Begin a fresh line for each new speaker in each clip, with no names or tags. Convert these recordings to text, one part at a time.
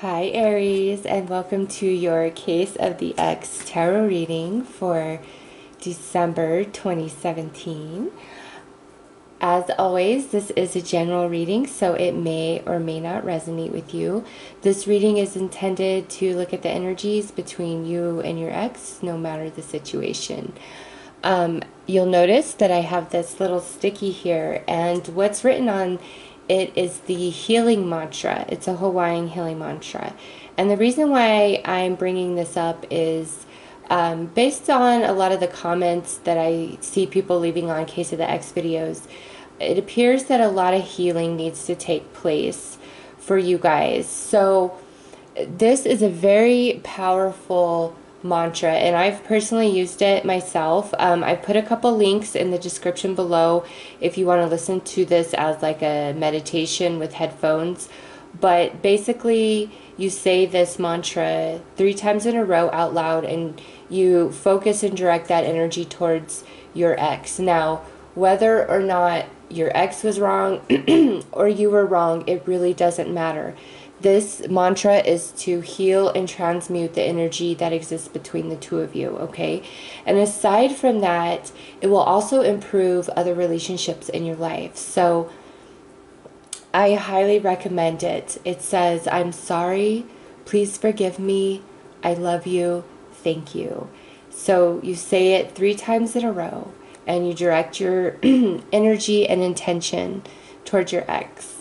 Hi Aries, and welcome to your Case of the X tarot reading for December 2017. As always, this is a general reading, so it may or may not resonate with you. This reading is intended to look at the energies between you and your ex, no matter the situation. You'll notice that I have this little sticky here, and what's written on it is the healing mantra. It's a Hawaiian healing mantra. And the reason why I'm bringing this up is based on a lot of the comments that I see people leaving on Case of the X videos. It appears that a lot of healing needs to take place for you guys. So this is a very powerful mantra, and I've personally used it myself. I put a couple links in the description below if you want to listen to this as like a meditation with headphones. But basically, you say this mantra 3 times in a row out loud, and you focus and direct that energy towards your ex. Now, whether or not your ex was wrong or you were wrong, it really doesn't matter. This mantra is to heal and transmute the energy that exists between the two of you, okay? And aside from that, it will also improve other relationships in your life. So I highly recommend it. It says, I'm sorry, please forgive me, I love you, thank you. So you say it 3 times in a row, and you direct your energy and intention towards your ex.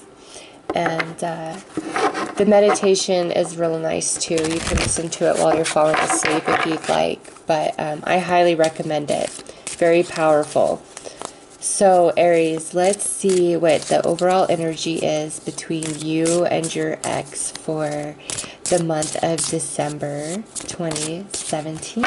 And the meditation is really nice too. You can listen to it while you're falling asleep if you'd like. But I highly recommend it. Very powerful. So Aries, let's see what the overall energy is between you and your ex for the month of December 2017.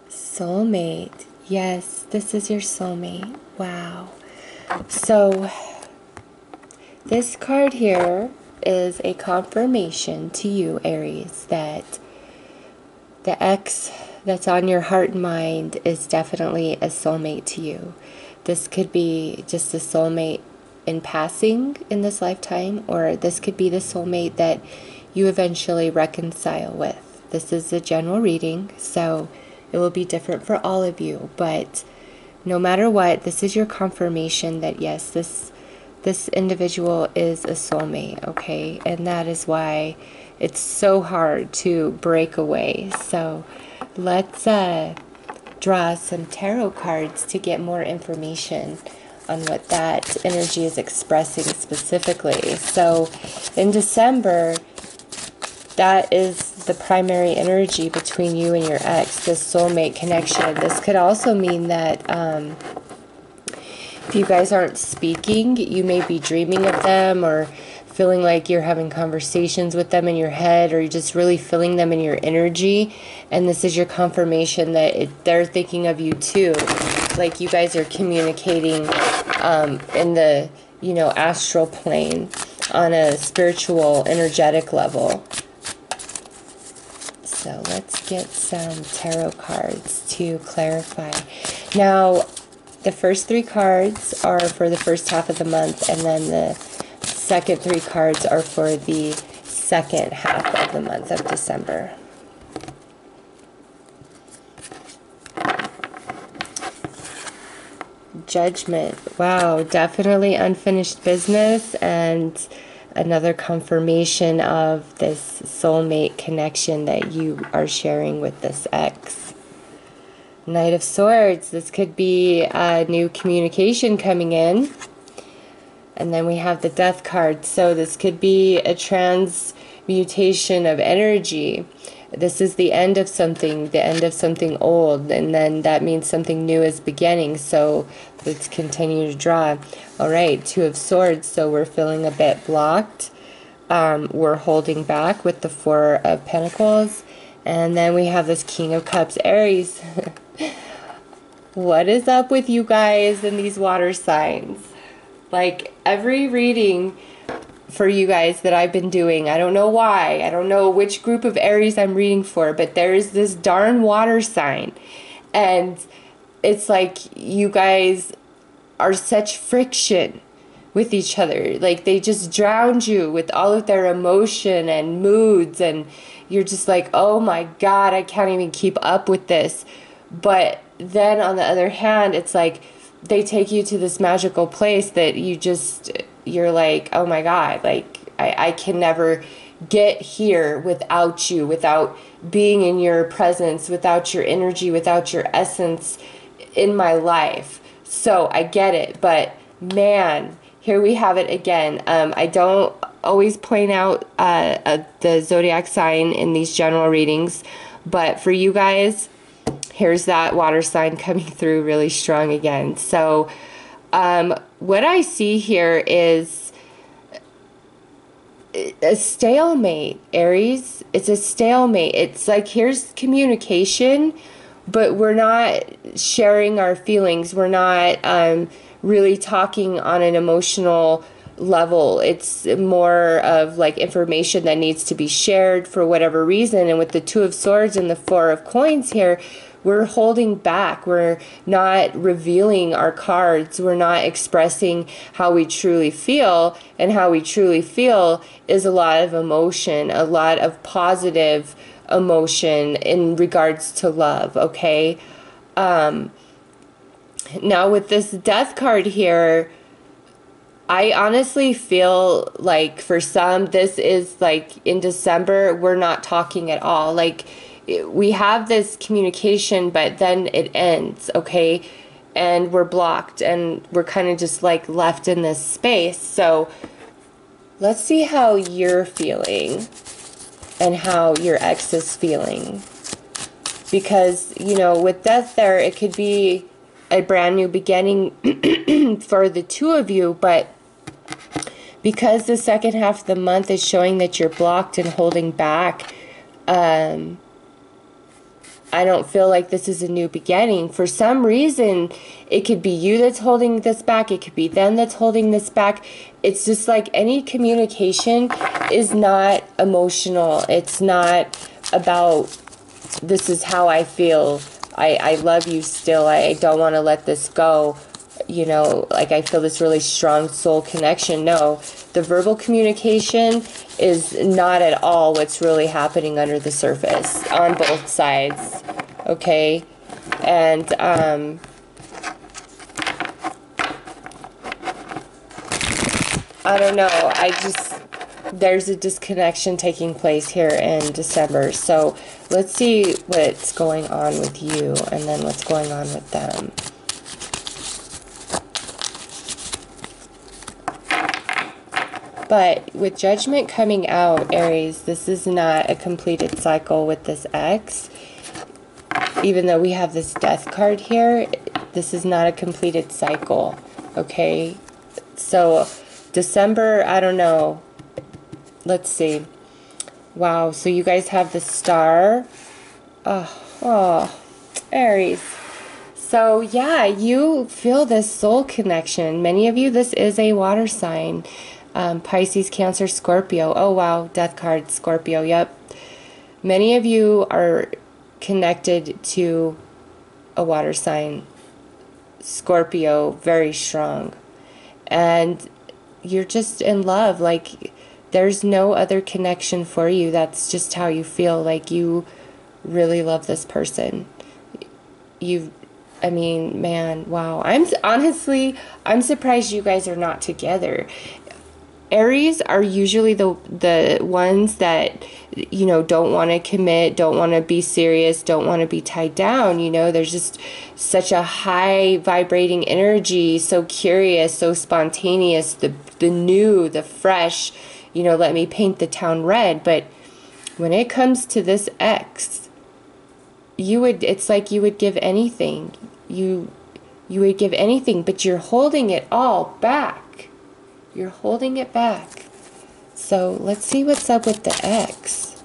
Soulmate. Yes, this is your soulmate. Wow. So this card here is a confirmation to you, Aries, that the ex that's on your heart and mind is definitely a soulmate to you. This could be just a soulmate in passing in this lifetime, or this could be the soulmate that you eventually reconcile with. This is a general reading, so it will be different for all of you, but no matter what, this is your confirmation that yes, this individual is a soulmate, okay? And that is why it's so hard to break away. So let's draw some tarot cards to get more information on what that energy is expressing specifically. So in December, that is the primary energy between you and your ex, this soulmate connection. This could also mean that if you guys aren't speaking, you may be dreaming of them or feeling like you're having conversations with them in your head, or you're just really feeling them in your energy. And this is your confirmation that they're thinking of you too. Like you guys are communicating in the, astral plane on a spiritual, energetic level. So let's get some tarot cards to clarify. Now, the first 3 cards are for the first half of the month, and then the second 3 cards are for the second half of the month of December. Judgment. Wow, definitely unfinished business, and another confirmation of this soulmate connection that you are sharing with this ex. Knight of Swords. This could be a new communication coming in. And then we have the Death card. So this could be a transmutation of energy. This is the end of something old, and then that means something new is beginning. So let's continue to draw. All right, 2 of Swords, so we're feeling a bit blocked. We're holding back with the 4 of Pentacles. And then we have this King of Cups, Aries. What is up with you guys and these water signs? Like every reading for you guys that I've been doing, I don't know why, I don't know which group of Aries I'm reading for, but there is this darn water sign. And it's like you guys are such friction with each other. Like they just drowned you with all of their emotion and moods, and you're just like, oh my God, I can't even keep up with this. But then on the other hand, it's like they take you to this magical place that you're like, oh my God, like I can never get here without you, without being in your presence, without your energy, without your essence in my life. So I get it, but man, here we have it again. I don't always point out the zodiac sign in these general readings, but for you guys, here's that water sign coming through really strong again. So what I see here is a stalemate, Aries. It's a stalemate. It's like here's communication, but we're not sharing our feelings. We're not really talking on an emotional level. It's more of like information that needs to be shared for whatever reason. And with the Two of Swords and the Four of Coins here, we're holding back. We're not revealing our cards. We're not expressing how we truly feel. And how we truly feel is a lot of emotion, a lot of positive emotion in regards to love, okay? Now with this Death card here, I honestly feel like for some, this is like in December, we're not talking at all. Like we have this communication, but then it ends, okay? And we're blocked and we're kind of just like left in this space. So let's see how you're feeling and how your ex is feeling. Because, you know, with death there, it could be a brand new beginning for the two of you, but because the second half of the month is showing that you're blocked and holding back, I don't feel like this is a new beginning. For some reason, it could be you that's holding this back. It could be them that's holding this back. It's just like any communication is not emotional. It's not about, this is how I feel. I love you still. I don't want to let this go. You know, like I feel this really strong soul connection. No, the verbal communication is not at all what's really happening under the surface on both sides, okay? And I don't know, there's a disconnection taking place here in December. So let's see what's going on with you and then what's going on with them. But with Judgment coming out, Aries, this is not a completed cycle with this ex. Even though we have this Death card here, this is not a completed cycle, okay? So December, I don't know. Let's see. Wow, so you guys have the Star. Oh, Aries. So yeah, you feel this soul connection. Many of you, this is a water sign. Pisces, Cancer, Scorpio. Oh wow, Death card, Scorpio, yep. Many of you are connected to a water sign, Scorpio, very strong. And you're just in love, like there's no other connection for you. That's just how you feel, like you really love this person. I mean, man, wow. I'm surprised you guys are not together. Aries are usually the ones that, you know, don't want to commit, don't want to be serious, don't want to be tied down. You know, there's just such a high vibrating energy, so curious, so spontaneous, the new, the fresh, you know, let me paint the town red. But when it comes to this ex, it's like you would give anything. You would give anything, but you're holding it all back. You're holding it back. So let's see what's up with the ex.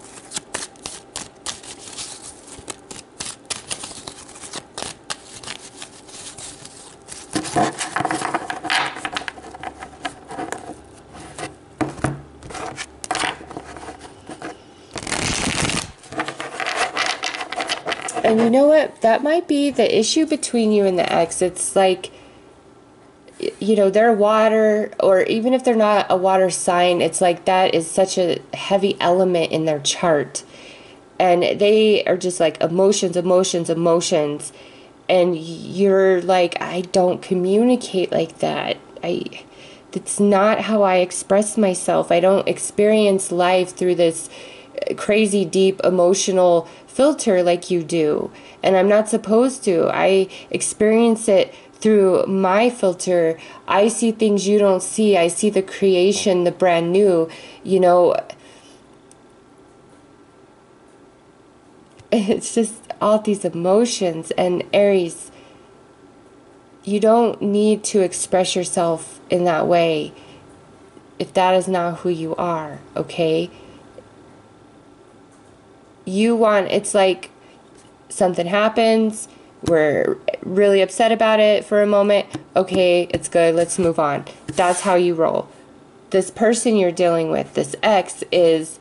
And you know what? That might be the issue between you and the ex. It's like, you know, they're water, or even if they're not a water sign, it's like that is such a heavy element in their chart. And they are just like emotions, emotions, emotions. And you're like, I don't communicate like that. That's not how I express myself. I don't experience life through this crazy deep emotional filter like you do. And I'm not supposed to. I experience it through my filter. I see things you don't see. I see the creation, the brand new, you know. It's just all these emotions. And Aries, you don't need to express yourself in that way if that is not who you are, okay? You want, it's like something happens, we're really upset about it for a moment, okay, it's good, let's move on. That's how you roll. This person you're dealing with, this ex, is,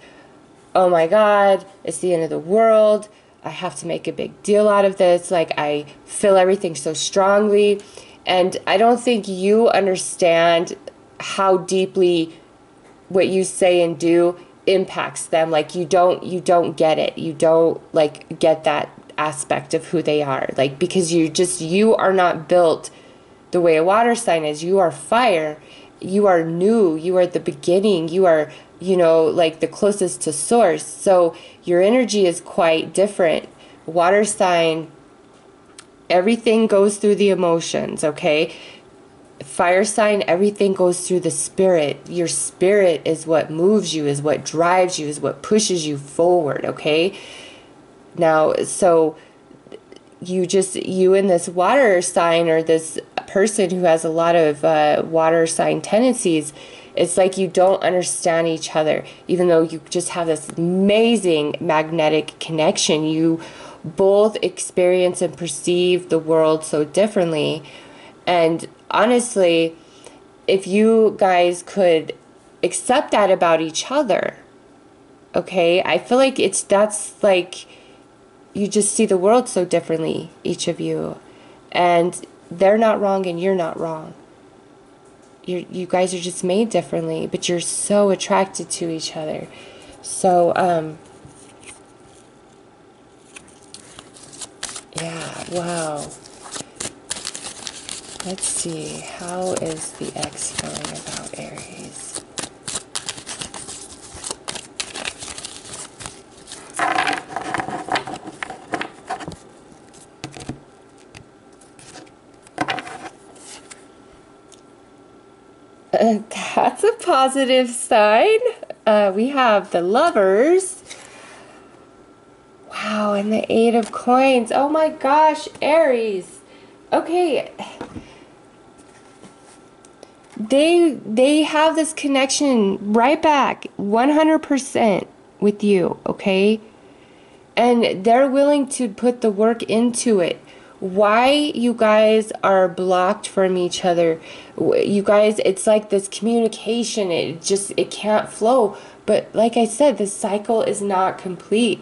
oh my God, it's the end of the world, I have to make a big deal out of this, like I feel everything so strongly, and I don't think you understand how deeply what you say and do impacts them. Like you don't get it. You don't like get that aspect of who they are. Like, because you are not built the way a water sign is. You are fire. You are new. You are the beginning. You are, you know, like the closest to source. So your energy is quite different. Water sign, everything goes through the emotions, okay? Fire sign, everything goes through the spirit. Your spirit is what moves you, is what drives you, is what pushes you forward, okay? Now, so you and this water sign, or this person who has a lot of water sign tendencies, it's like you don't understand each other, even though you just have this amazing magnetic connection. You both experience and perceive the world so differently. And honestly, if you guys could accept that about each other, okay, I feel like that's like, you just see the world so differently, each of you. And they're not wrong and you're not wrong. You guys are just made differently, but you're so attracted to each other. So, yeah, wow. Let's see, how is the ex feeling about Aries? That's a positive sign. We have the Lovers. Wow, and the Eight of Coins. Oh my gosh, Aries. Okay. They have this connection right back 100% with you, okay? And they're willing to put the work into it. Why you guys are blocked from each other, you guys, it's like this communication, it can't flow. But like I said, the cycle is not complete.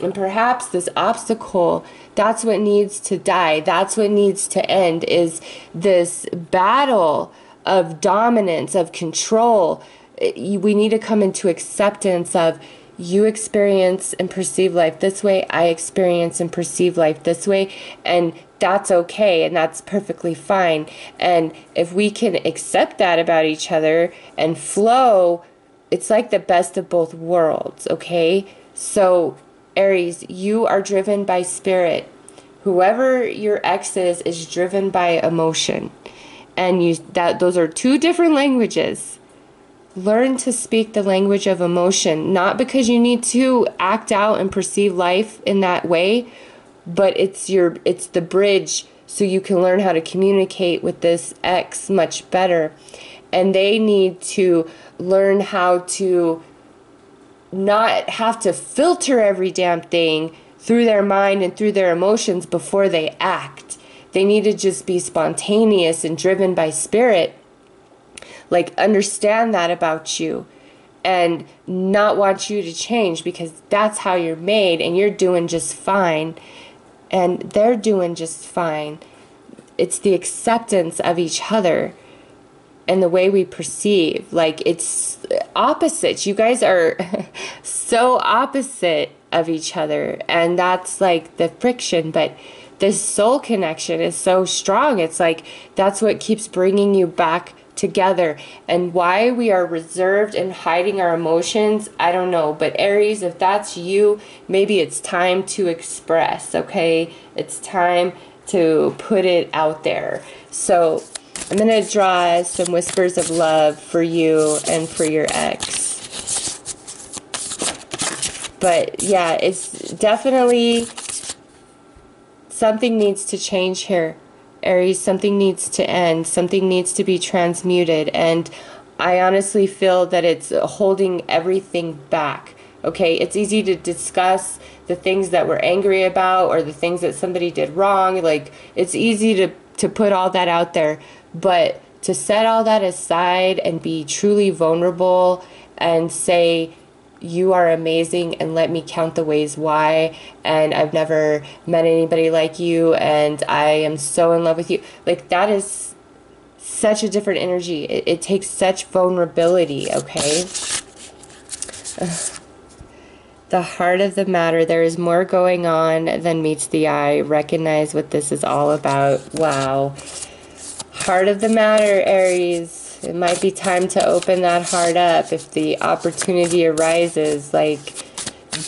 And perhaps this obstacle, that's what needs to die. That's what needs to end, is this battle of dominance, of control. We need to come into acceptance of, you experience and perceive life this way, I experience and perceive life this way, and that's okay, and that's perfectly fine. And if we can accept that about each other and flow, it's like the best of both worlds, okay? So, Aries, you are driven by spirit. Whoever your ex is driven by emotion. And those are two different languages. Learn to speak the language of emotion, not because you need to act out and perceive life in that way, but it's the bridge so you can learn how to communicate with this ex much better. And they need to learn how to not have to filter every damn thing through their mind and through their emotions before they act. They need to just be spontaneous and driven by spirit. Like, understand that about you and not want you to change, because that's how you're made and you're doing just fine. and they're doing just fine. It's the acceptance of each other and the way we perceive. Like, it's opposites. You guys are so opposite of each other, and that's like the friction. But this soul connection is so strong. It's like that's what keeps bringing you back together. And why we are reserved and hiding our emotions, I don't know. But Aries, if that's you, maybe it's time to express, okay? It's time to put it out there. So I'm going to draw some whispers of love for you and for your ex. But yeah, it's definitely something needs to change here, Aries. Something needs to end. Something needs to be transmuted. And I honestly feel that it's holding everything back. Okay, it's easy to discuss the things that we're angry about or the things that somebody did wrong. Like, it's easy to put all that out there. But to set all that aside and be truly vulnerable and say, you are amazing, and let me count the ways why, and I've never met anybody like you, and I am so in love with you. Like, that is such a different energy. It takes such vulnerability, okay? The heart of the matter, there is more going on than meets the eye. Recognize what this is all about. Wow. Heart of the matter, Aries. It might be time to open that heart up if the opportunity arises. Like,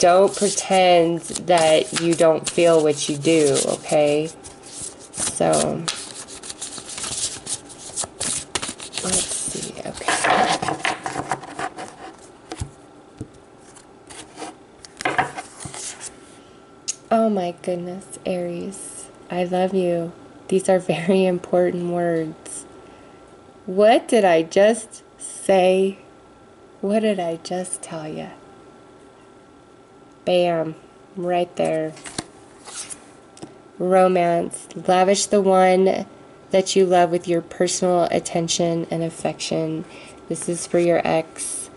don't pretend that you don't feel what you do, okay? So, let's see, okay. Oh my goodness, Aries. I love you. These are very important words. What did I just say? What did I just tell you? Bam. Right there. Romance. Lavish the one that you love with your personal attention and affection. This is for your ex.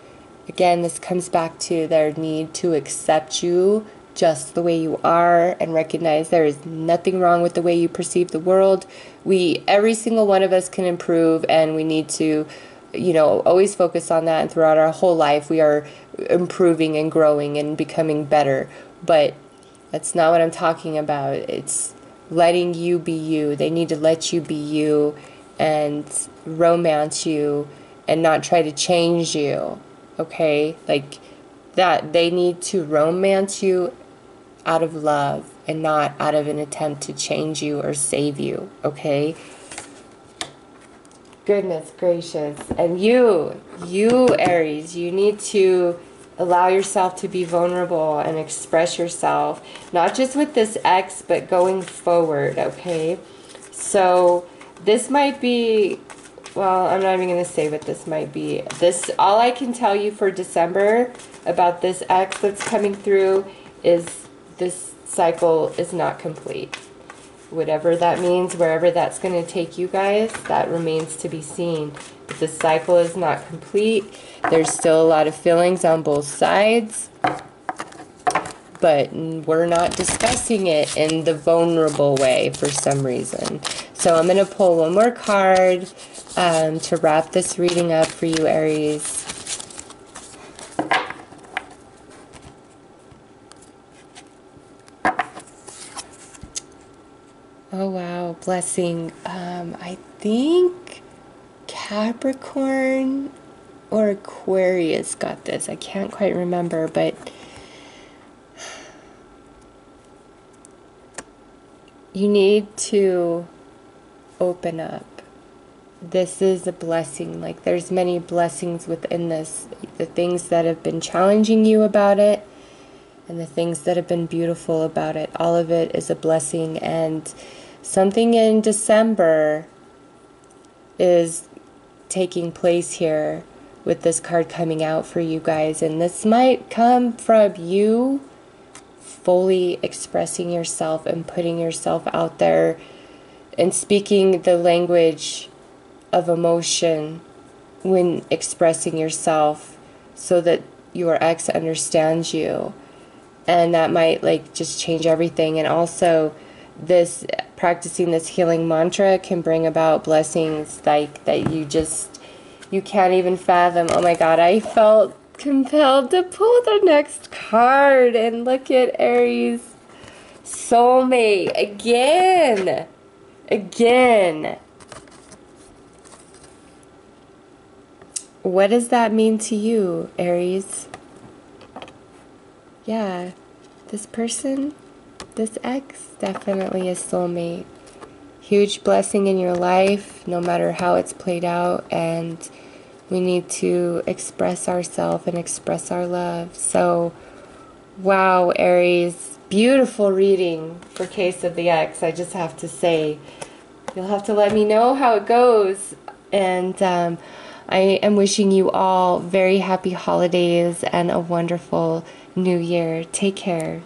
Again, this comes back to their need to accept you just the way you are and recognize there is nothing wrong with the way you perceive the world. Every single one of us can improve, and we need to, always focus on that. And throughout our whole life, we are improving and growing and becoming better. But that's not what I'm talking about. It's letting you be you. They need to let you be you and romance you and not try to change you. Okay? Like that. They need to romance you out of love and not out of an attempt to change you or save you, okay? Goodness gracious. And you, Aries, you need to allow yourself to be vulnerable and express yourself, not just with this ex, but going forward, okay? So this might be, well, I'm not even going to say what this might be. All I can tell you for December about this ex that's coming through is this cycle is not complete. Whatever that means, wherever that's going to take you guys, that remains to be seen. But the cycle is not complete. There's still a lot of feelings on both sides. But we're not discussing it in the vulnerable way for some reason. So I'm going to pull one more card to wrap this reading up for you, Aries. Oh, wow. Blessing. I think Capricorn or Aquarius got this. I can't quite remember, but you need to open up. This is a blessing. Like, there's many blessings within this. The things that have been challenging you about it and the things that have been beautiful about it. All of it is a blessing. And something in December is taking place here with this card coming out for you guys. And this might come from you fully expressing yourself and putting yourself out there and speaking the language of emotion when expressing yourself so that your ex understands you. And that might like just change everything. And also this practicing this healing mantra can bring about blessings like that you can't even fathom. Oh my God, I felt compelled to pull the next card, and look at Aries. Soulmate again. Again. What does that mean to you, Aries? Yeah, this person, this ex, definitely a soulmate. Huge blessing in your life, no matter how it's played out, and we need to express ourselves and express our love. So, wow, Aries, beautiful reading for Case of the Ex, I just have to say. You'll have to let me know how it goes. And I am wishing you all very happy holidays and a wonderful new year. Take care.